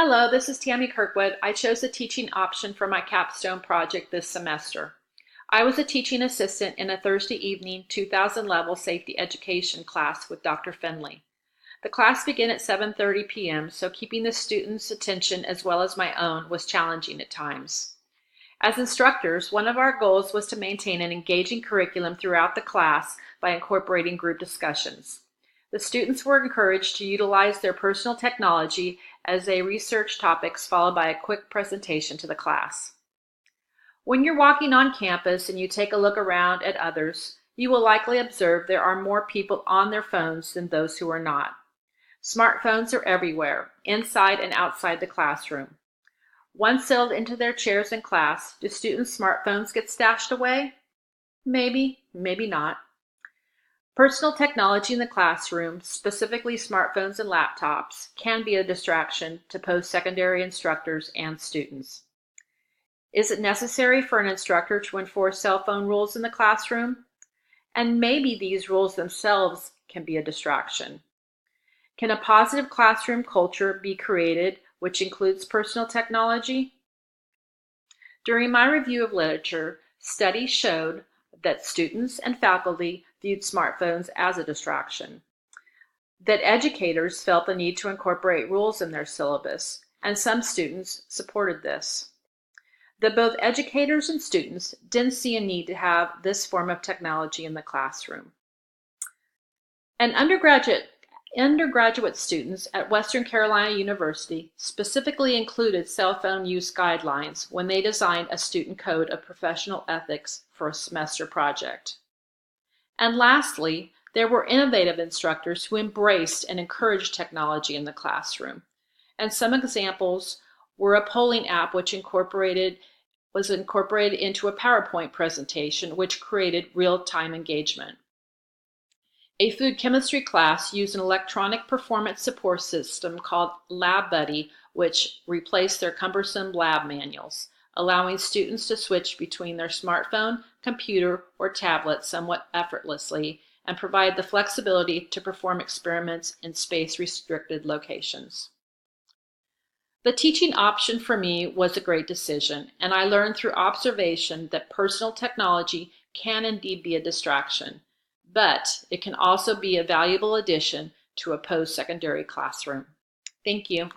Hello, this is Tammy Kirkwood. I chose the teaching option for my capstone project this semester. I was a teaching assistant in a Thursday evening 2000 level safety education class with Dr. Finley. The class began at 7:30 p.m., so keeping the students' attention as well as my own was challenging at times. As instructors, one of our goals was to maintain an engaging curriculum throughout the class by incorporating group discussions. The students were encouraged to utilize their personal technology as they researched topics, followed by a quick presentation to the class. When you're walking on campus and you take a look around at others, you will likely observe there are more people on their phones than those who are not. Smartphones are everywhere, inside and outside the classroom. Once settled into their chairs in class, do students' smartphones get stashed away? Maybe, maybe not. Personal technology in the classroom, specifically smartphones and laptops, can be a distraction to post-secondary instructors and students. Is it necessary for an instructor to enforce cell phone rules in the classroom? And maybe these rules themselves can be a distraction. Can a positive classroom culture be created which includes personal technology? During my review of literature, studies showed that students and faculty viewed smartphones as a distraction, that educators felt the need to incorporate rules in their syllabus, and some students supported this. That both educators and students didn't see a need to have this form of technology in the classroom. And undergraduate students at Western Carolina University specifically included cell phone use guidelines when they designed a student code of professional ethics for a semester project. And lastly, there were innovative instructors who embraced and encouraged technology in the classroom. And some examples were a polling app which was incorporated into a PowerPoint presentation, which created real-time engagement. A food chemistry class used an electronic performance support system called LabBuddy, which replaced their cumbersome lab manuals, allowing students to switch between their smartphone, computer, or tablet somewhat effortlessly and provide the flexibility to perform experiments in space-restricted locations. The teaching option for me was a great decision, and I learned through observation that personal technology can indeed be a distraction, but it can also be a valuable addition to a post-secondary classroom. Thank you.